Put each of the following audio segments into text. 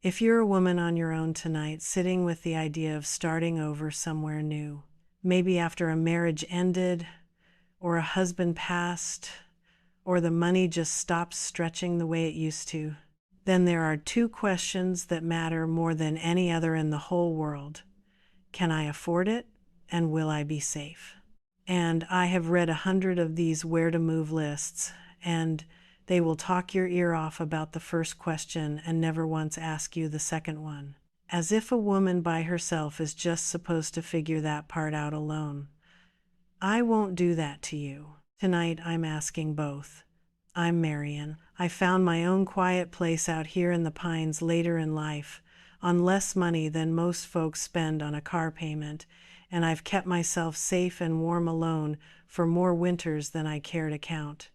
If you're a woman on your own tonight, sitting with the idea of starting over somewhere new, maybe after a marriage ended, or a husband passed, or the money just stopped stretching the way it used to, then there are two questions that matter more than any other in the whole world. Can I afford it? And will I be safe? And I have read 100 of these where to move lists, and they will talk your ear off about the first question and never once ask you the second one. As if a woman by herself is just supposed to figure that part out alone. I won't do that to you. Tonight I'm asking both. I'm Marion. I found my own quiet place out here in the pines later in life, on less money than most folks spend on a car payment, and I've kept myself safe and warm alone for more winters than I care to count.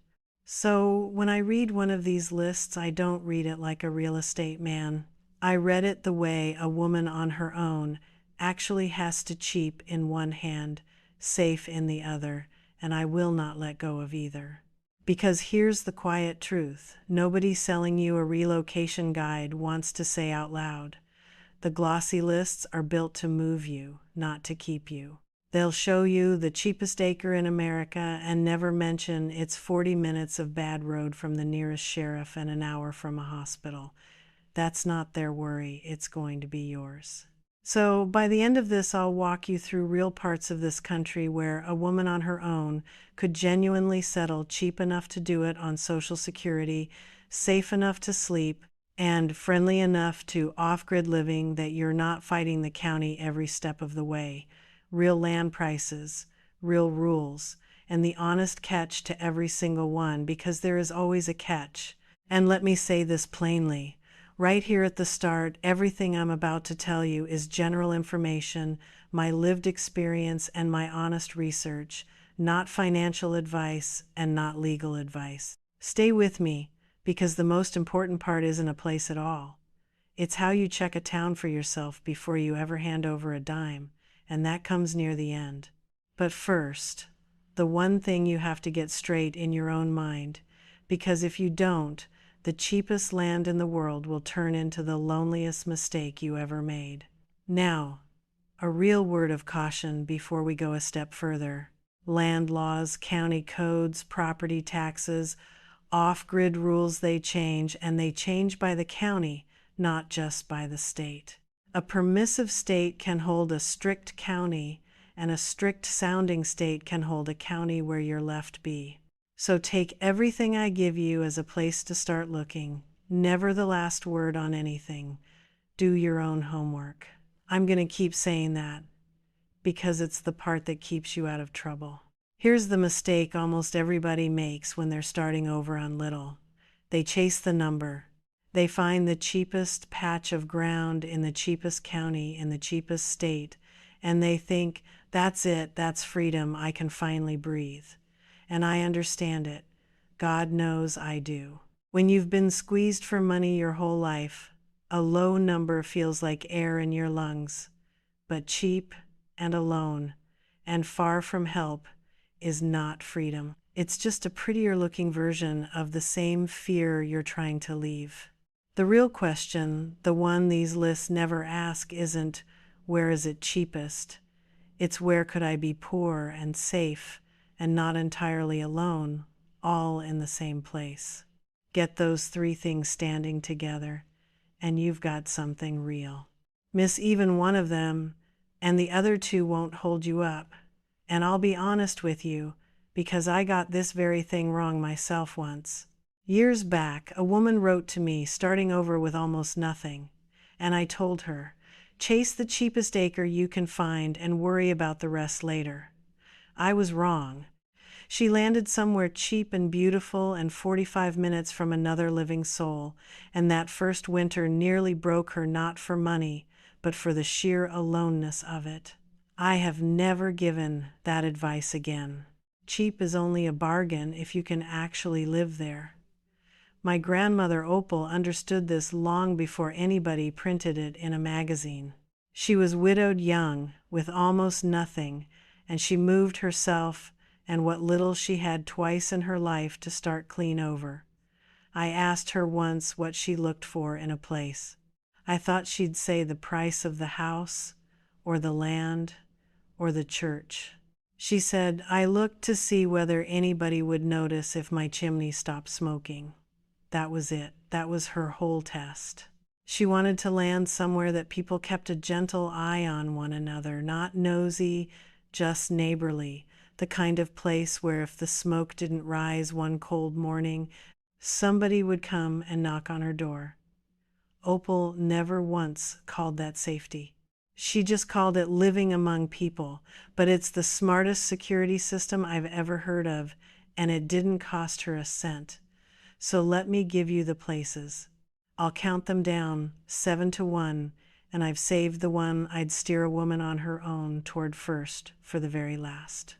So when I read one of these lists, I don't read it like a real estate man. I read it the way a woman on her own actually has to cheap in one hand, safe in the other, and I will not let go of either. Because here's the quiet truth. Nobody selling you a relocation guide wants to say out loud. The glossy lists are built to move you, not to keep you. They'll show you the cheapest acre in America and never mention it's 40 minutes of bad road from the nearest sheriff and an hour from a hospital. That's not their worry, it's going to be yours. So by the end of this, I'll walk you through real parts of this country where a woman on her own could genuinely settle cheap enough to do it on Social Security, safe enough to sleep, and friendly enough to off-grid living that you're not fighting the county every step of the way. Real land prices, real rules, and the honest catch to every single one, because there is always a catch. And let me say this plainly. Right here at the start, everything I'm about to tell you is general information, my lived experience, and my honest research, not financial advice and not legal advice. Stay with me, because the most important part isn't a place at all. It's how you check a town for yourself before you ever hand over a dime, and that comes near the end. But first, the one thing you have to get straight in your own mind, because if you don't, the cheapest land in the world will turn into the loneliest mistake you ever made. Now, a real word of caution before we go a step further. Land laws, county codes, property taxes, off-grid rules, they change, and they change by the county, not just by the state. A permissive state can hold a strict county, and a strict-sounding state can hold a county where you're left be. So take everything I give you as a place to start looking. Never the last word on anything. Do your own homework. I'm going to keep saying that because it's the part that keeps you out of trouble. Here's the mistake almost everybody makes when they're starting over on little. They chase the number. They find the cheapest patch of ground in the cheapest county in the cheapest state, and they think, that's it, that's freedom, I can finally breathe. And I understand it. God knows I do. When you've been squeezed for money your whole life, a low number feels like air in your lungs. But cheap and alone and far from help is not freedom. It's just a prettier looking version of the same fear you're trying to leave. The real question, the one these lists never ask, isn't where is it cheapest? It's where could I be poor and safe and not entirely alone, all in the same place. Get those three things standing together, and you've got something real. Miss even one of them, and the other two won't hold you up. And I'll be honest with you, because I got this very thing wrong myself once. Years back, a woman wrote to me starting over with almost nothing, and I told her, chase the cheapest acre you can find and worry about the rest later. I was wrong. She landed somewhere cheap and beautiful and 45 minutes from another living soul, and that first winter nearly broke her, not for money, but for the sheer aloneness of it. I have never given that advice again. Cheap is only a bargain if you can actually live there. My grandmother Opal understood this long before anybody printed it in a magazine. She was widowed young, with almost nothing, and she moved herself and what little she had twice in her life to start clean over. I asked her once what she looked for in a place. I thought she'd say the price of the house, or the land, or the church. She said, I looked to see whether anybody would notice if my chimney stopped smoking. That was it. That was her whole test. She wanted to land somewhere that people kept a gentle eye on one another, not nosy, just neighborly, the kind of place where if the smoke didn't rise one cold morning, somebody would come and knock on her door. Opal never once called that safety. She just called it living among people, but it's the smartest security system I've ever heard of, and it didn't cost her a cent. So let me give you the places. I'll count them down, 7 to 1, and I've saved the one I'd steer a woman on her own toward first for the very last.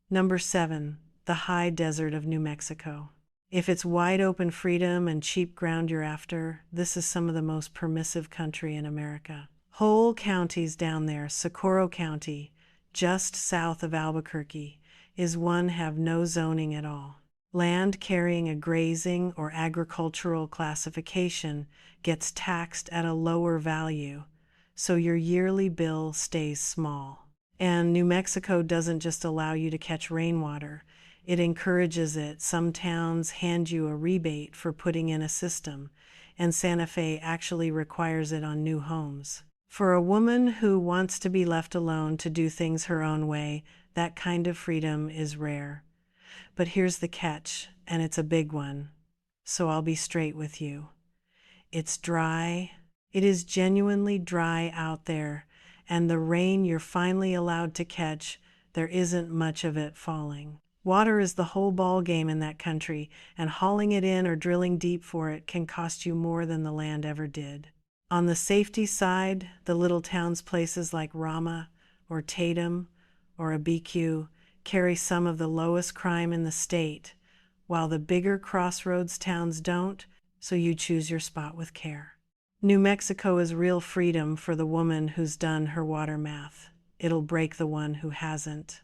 Number 7, the high desert of New Mexico. If it's wide open freedom and cheap ground you're after, this is some of the most permissive country in America. Whole counties down there, Socorro County, just south of Albuquerque, is one have no zoning at all. Land carrying a grazing or agricultural classification gets taxed at a lower value, so your yearly bill stays small. And New Mexico doesn't just allow you to catch rainwater, it encourages it. Some towns hand you a rebate for putting in a system, and Santa Fe actually requires it on new homes. For a woman who wants to be left alone to do things her own way, that kind of freedom is rare. But here's the catch, and it's a big one, so I'll be straight with you. It's dry. It is genuinely dry out there, and the rain you're finally allowed to catch, there isn't much of it falling. Water is the whole ball game in that country, and hauling it in or drilling deep for it can cost you more than the land ever did. On the safety side, the little towns places like Rama or Tatum or Abiquiu carry some of the lowest crime in the state, while the bigger crossroads towns don't, so you choose your spot with care. New Mexico is real freedom for the woman who's done her water math. It'll break the one who hasn't.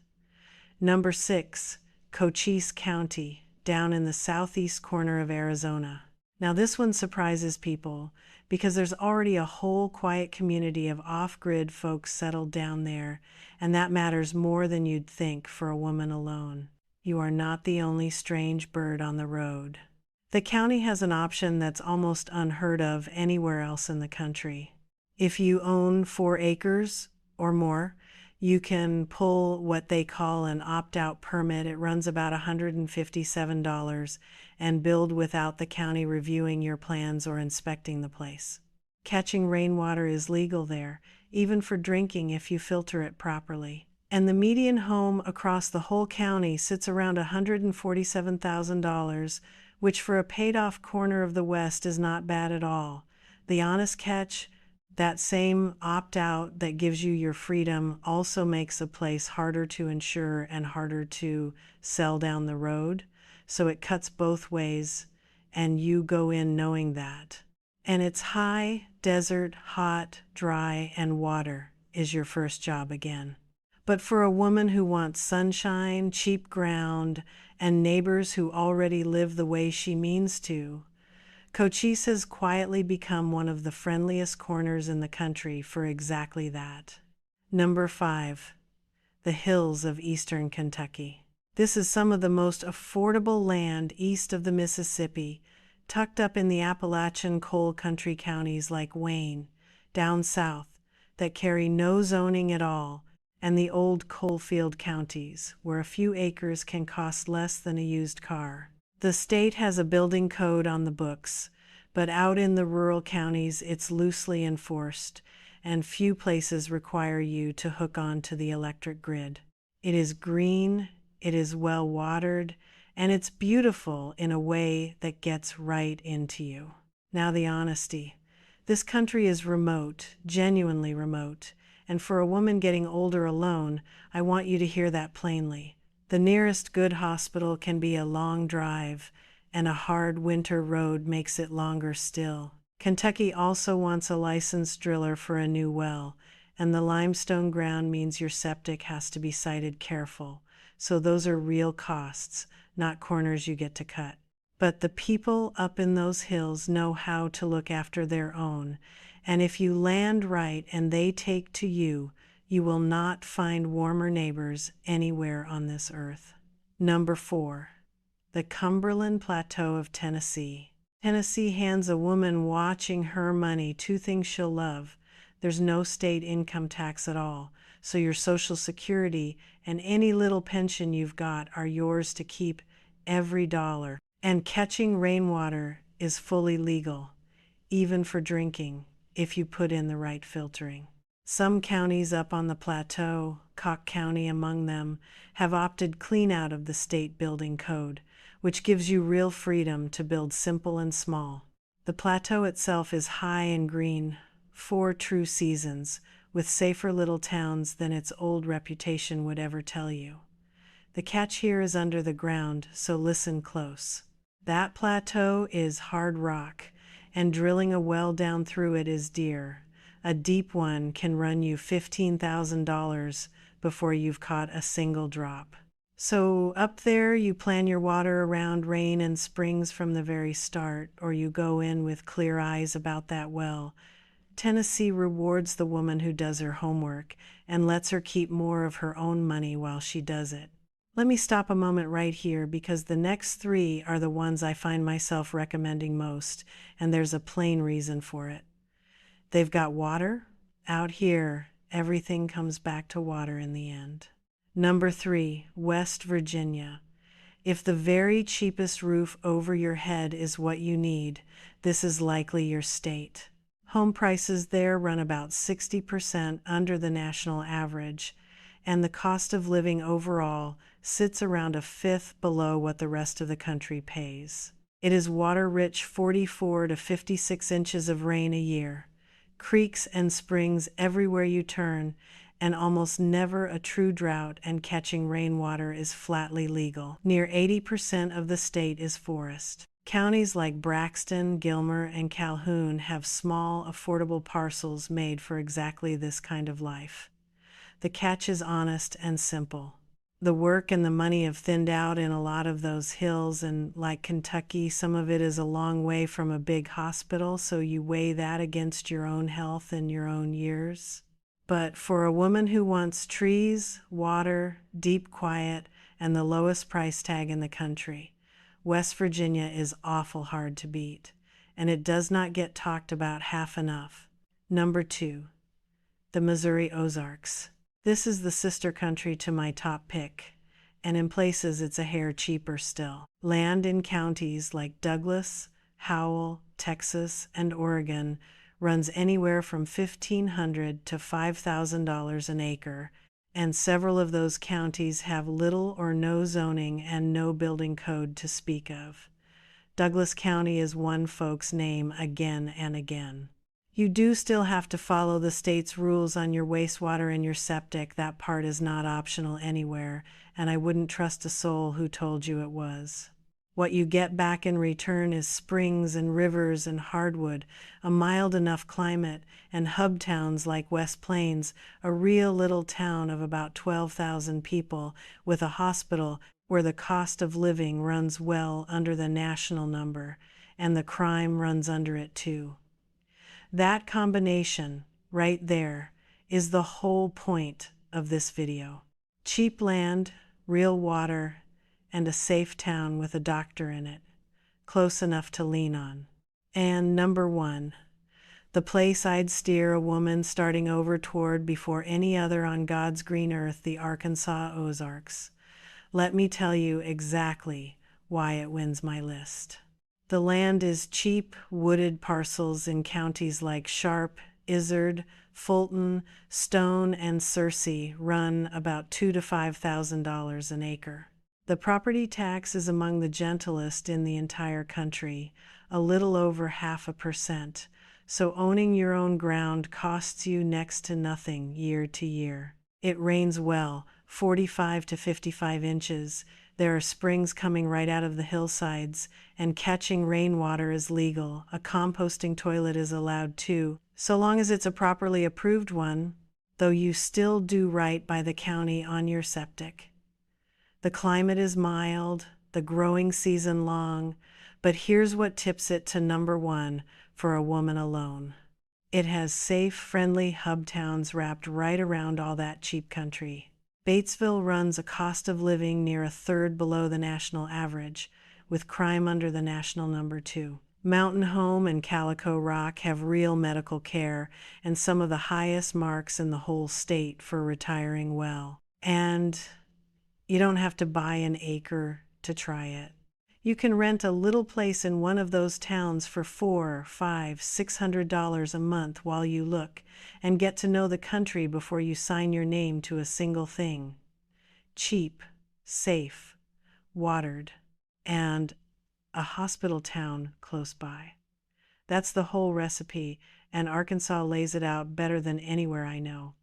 Number 6, Cochise County, down in the southeast corner of Arizona. Now this one surprises people because there's already a whole quiet community of off-grid folks settled down there, and that matters more than you'd think for a woman alone. You are not the only strange bird on the road. The county has an option that's almost unheard of anywhere else in the country. If you own 4 acres or more, you can pull what they call an opt-out permit. It runs about $157 and build without the county reviewing your plans or inspecting the place. Catching rainwater is legal there, even for drinking if you filter it properly. And the median home across the whole county sits around $147,000, which for a paid-off corner of the West is not bad at all. The honest catch, that same opt-out that gives you your freedom also makes a place harder to insure and harder to sell down the road. So it cuts both ways, and you go in knowing that. And it's high, desert, hot, dry, and water is your first job again. But for a woman who wants sunshine, cheap ground, and neighbors who already live the way she means to, Cochise has quietly become one of the friendliest corners in the country for exactly that. Number 5, the hills of eastern Kentucky. This is some of the most affordable land east of the Mississippi, tucked up in the Appalachian coal country counties like Wayne, down south, that carry no zoning at all, and the old coalfield counties, where a few acres can cost less than a used car. The state has a building code on the books, but out in the rural counties it's loosely enforced, and few places require you to hook on to the electric grid. It is green, it is well watered, and it's beautiful in a way that gets right into you. Now the honesty. This country is remote, genuinely remote, and for a woman getting older alone, I want you to hear that plainly. The nearest good hospital can be a long drive, and a hard winter road makes it longer still. Kentucky also wants a licensed driller for a new well, and the limestone ground means your septic has to be sited careful. So those are real costs, not corners you get to cut. But the people up in those hills know how to look after their own, And if you land right and they take to you, you will not find warmer neighbors anywhere on this earth. Number 4. The Cumberland Plateau of Tennessee. Tennessee hands a woman watching her money two things she'll love. There's no state income tax at all, so your Social Security and any little pension you've got are yours to keep, every dollar. And catching rainwater is fully legal, even for drinking, if you put in the right filtering. Some counties up on the plateau, Cock County among them, have opted clean out of the state building code, which gives you real freedom to build simple and small. The plateau itself is high and green, 4 true seasons, with safer little towns than its old reputation would ever tell you. The catch here is under the ground, so listen close. That plateau is hard rock, and drilling a well down through it is dear. A deep one can run you $15,000 before you've caught a single drop. So up there, you plan your water around rain and springs from the very start, or you go in with clear eyes about that well. Tennessee rewards the woman who does her homework and lets her keep more of her own money while she does it. Let me stop a moment right here because the next 3 are the ones I find myself recommending most, and there's a plain reason for it. They've got water. Out here, everything comes back to water in the end. Number 3, West Virginia. If the very cheapest roof over your head is what you need, this is likely your state. Home prices there run about 60% under the national average, and the cost of living overall sits around a fifth below what the rest of the country pays. It is water-rich, 44 to 56 inches of rain a year, creeks and springs everywhere you turn, and almost never a true drought, and catching rainwater is flatly legal. Near 80% of the state is forest. Counties like Braxton, Gilmer, and Calhoun have small, affordable parcels made for exactly this kind of life. The catch is honest and simple. The work and the money have thinned out in a lot of those hills, and like Kentucky, some of it is a long way from a big hospital, so you weigh that against your own health and your own years. But for a woman who wants trees, water, deep quiet, and the lowest price tag in the country, West Virginia is awful hard to beat, and it does not get talked about half enough. Number 2, the Missouri Ozarks. This is the sister country to my top pick, and in places it's a hair cheaper still. Land in counties like Douglas, Howell, Texas, and Oregon runs anywhere from $1,500 to $5,000 an acre, and several of those counties have little or no zoning and no building code to speak of. Douglas County is one folks name again and again. You do still have to follow the state's rules on your wastewater and your septic. That part is not optional anywhere, and I wouldn't trust a soul who told you it was. What you get back in return is springs and rivers and hardwood, a mild enough climate, and hub towns like West Plains, a real little town of about 12,000 people, with a hospital where the cost of living runs well under the national number, and the crime runs under it too. That combination, right there, is the whole point of this video. Cheap land, real water, and a safe town with a doctor in it, close enough to lean on. And number 1, the place I'd steer a woman starting over toward before any other on God's green earth, the Arkansas Ozarks. Let me tell you exactly why it wins my list. The land is cheap, wooded parcels in counties like Sharp, Izard, Fulton, Stone, and Searcy run about $2,000 to $5,000 an acre. The property tax is among the gentlest in the entire country, a little over 0.5%, so owning your own ground costs you next to nothing year to year. It rains well, 45 to 55 inches. There are springs coming right out of the hillsides, and catching rainwater is legal. A composting toilet is allowed too, so long as it's a properly approved one, though you still do right by the county on your septic. The climate is mild, the growing season long, but here's what tips it to number 1 for a woman alone. It has safe, friendly hub towns wrapped right around all that cheap country. Batesville runs a cost of living near a third below the national average, with crime under the national number 2. Mountain Home and Calico Rock have real medical care and some of the highest marks in the whole state for retiring well. And you don't have to buy an acre to try it. You can rent a little place in one of those towns for $400, $500, $600 a month while you look and get to know the country before you sign your name to a single thing. Cheap, safe, watered, and a hospital town close by. That's the whole recipe, and Arkansas lays it out better than anywhere I know.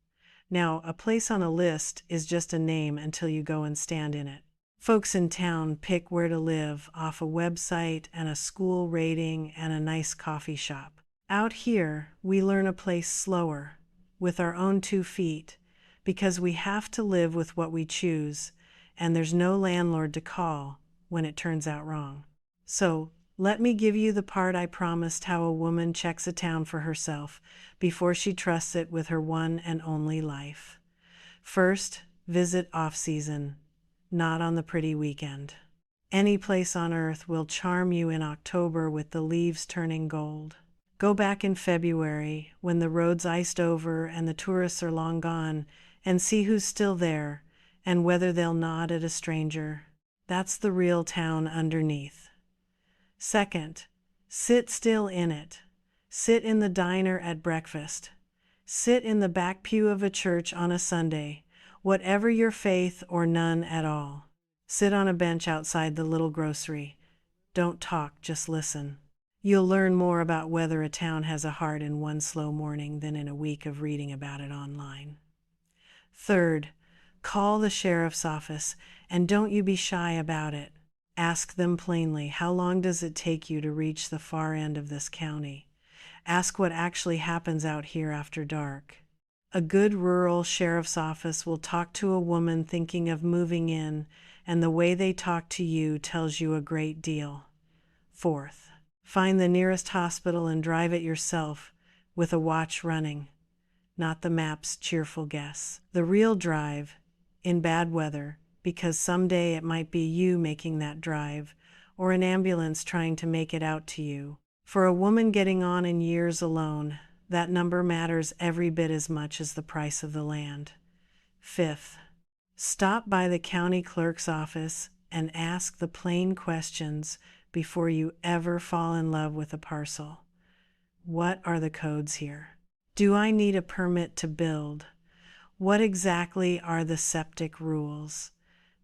Now, a place on a list is just a name until you go and stand in it. Folks in town pick where to live off a website and a school rating and a nice coffee shop. Out here, we learn a place slower, with our own 2 feet, because we have to live with what we choose, and there's no landlord to call when it turns out wrong. So, let me give you the part I promised how a woman checks a town for herself before she trusts it with her one and only life. First, visit off-season, not on the pretty weekend. Any place on earth will charm you in October with the leaves turning gold. Go back in February when the road's iced over and the tourists are long gone, and see who's still there and whether they'll nod at a stranger. That's the real town underneath. Second, sit still in it. Sit in the diner at breakfast. Sit in the back pew of a church on a Sunday, whatever your faith or none at all. Sit on a bench outside the little grocery. Don't talk, just listen. You'll learn more about whether a town has a heart in one slow morning than in a week of reading about it online. Third, call the sheriff's office, and don't you be shy about it. Ask them plainly, how long does it take you to reach the far end of this county? Ask what actually happens out here after dark. A good rural sheriff's office will talk to a woman thinking of moving in, and the way they talk to you tells you a great deal. Fourth, find the nearest hospital and drive it yourself with a watch running, not the map's cheerful guess. The real drive, in bad weather, because someday it might be you making that drive, or an ambulance trying to make it out to you. For a woman getting on in years alone, that number matters every bit as much as the price of the land. Fifth, stop by the county clerk's office and ask the plain questions before you ever fall in love with a parcel. What are the codes here? Do I need a permit to build? What exactly are the septic rules?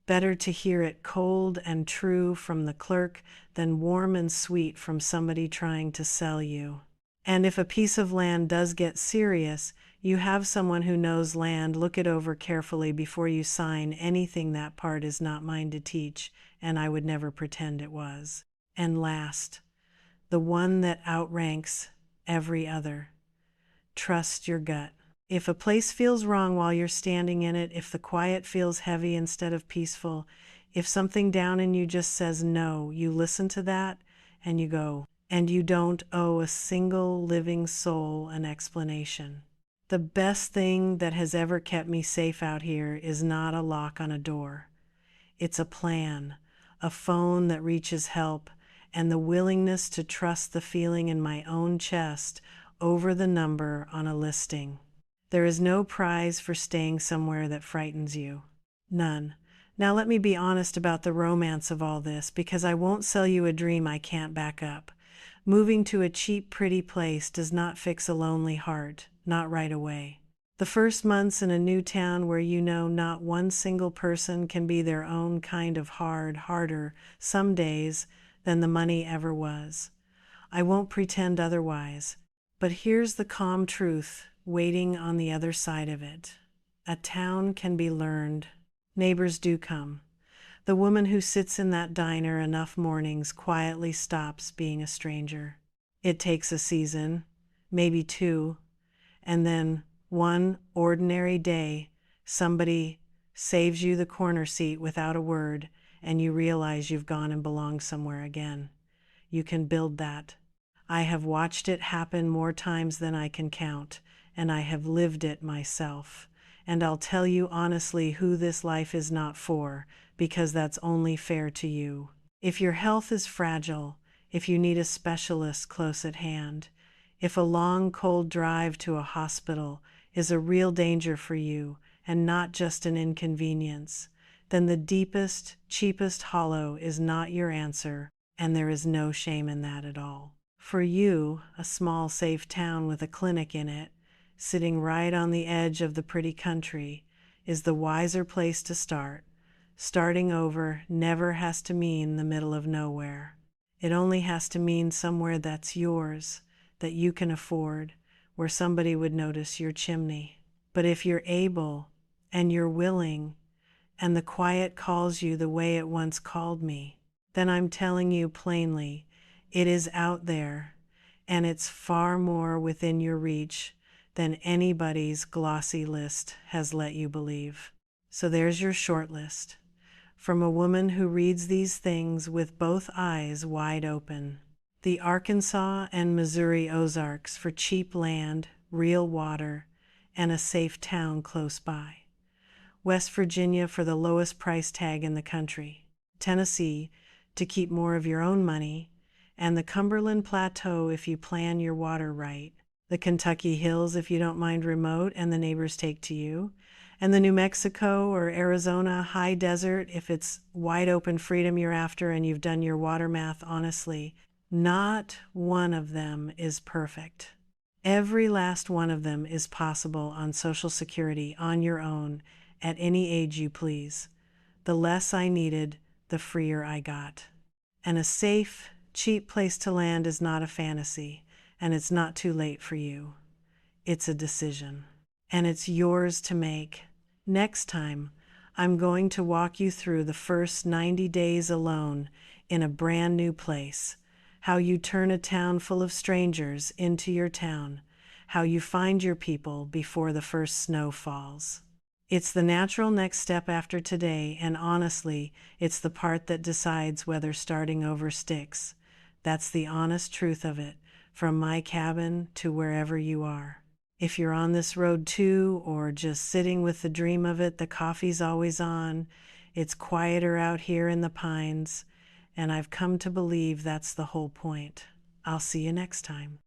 Better to hear it cold and true from the clerk than warm and sweet from somebody trying to sell you. And if a piece of land does get serious, you have someone who knows land. Look it over carefully before you sign anything. That part is not mine to teach, and I would never pretend it was. And last, the one that outranks every other. Trust your gut. If a place feels wrong while you're standing in it, if the quiet feels heavy instead of peaceful, if something down in you just says no, you listen to that and you go, and you don't owe a single living soul an explanation. The best thing that has ever kept me safe out here is not a lock on a door. It's a plan, a phone that reaches help, and the willingness to trust the feeling in my own chest over the number on a listing. There is no prize for staying somewhere that frightens you. None. Now let me be honest about the romance of all this, because I won't sell you a dream I can't back up. Moving to a cheap, pretty place does not fix a lonely heart, not right away. The first months in a new town where you know not one single person can be their own kind of harder some days than the money ever was. I won't pretend otherwise, but here's the calm truth waiting on the other side of it. A town can be learned. Neighbors do come. The woman who sits in that diner enough mornings quietly stops being a stranger. It takes a season, maybe 2, and then one ordinary day, somebody saves you the corner seat without a word, and you realize you've gone and belonged somewhere again. You can build that. I have watched it happen more times than I can count, and I have lived it myself. And I'll tell you honestly who this life is not for, because that's only fair to you. If your health is fragile, if you need a specialist close at hand, if a long, cold drive to a hospital is a real danger for you and not just an inconvenience, then the deepest, cheapest hollow is not your answer, and there is no shame in that at all. For you, a small, safe town with a clinic in it, sitting right on the edge of the pretty country, is the wiser place to start. Starting over never has to mean the middle of nowhere. It only has to mean somewhere that's yours, that you can afford, where somebody would notice your chimney. But if you're able, and you're willing, and the quiet calls you the way it once called me, then I'm telling you plainly, it is out there, and it's far more within your reach than anybody's glossy list has let you believe. So there's your short list, from a woman who reads these things with both eyes wide open. The Arkansas and Missouri Ozarks for cheap land, real water, and a safe town close by. West Virginia for the lowest price tag in the country. Tennessee to keep more of your own money, and the Cumberland Plateau if you plan your water right. The Kentucky Hills if you don't mind remote and the neighbors take to you, and the New Mexico or Arizona high desert if it's wide open freedom you're after and you've done your water math honestly. Not one of them is perfect. Every last one of them is possible on Social Security on your own at any age you please. The less I needed, the freer I got. And a safe, cheap place to land is not a fantasy, and it's not too late for you. It's a decision, and it's yours to make. Next time, I'm going to walk you through the first 90 days alone in a brand new place, how you turn a town full of strangers into your town, how you find your people before the first snow falls. It's the natural next step after today, and honestly, it's the part that decides whether starting over sticks. That's the honest truth of it, from my cabin to wherever you are. If you're on this road too, or just sitting with the dream of it, the coffee's always on, it's quieter out here in the pines, and I've come to believe that's the whole point. I'll see you next time.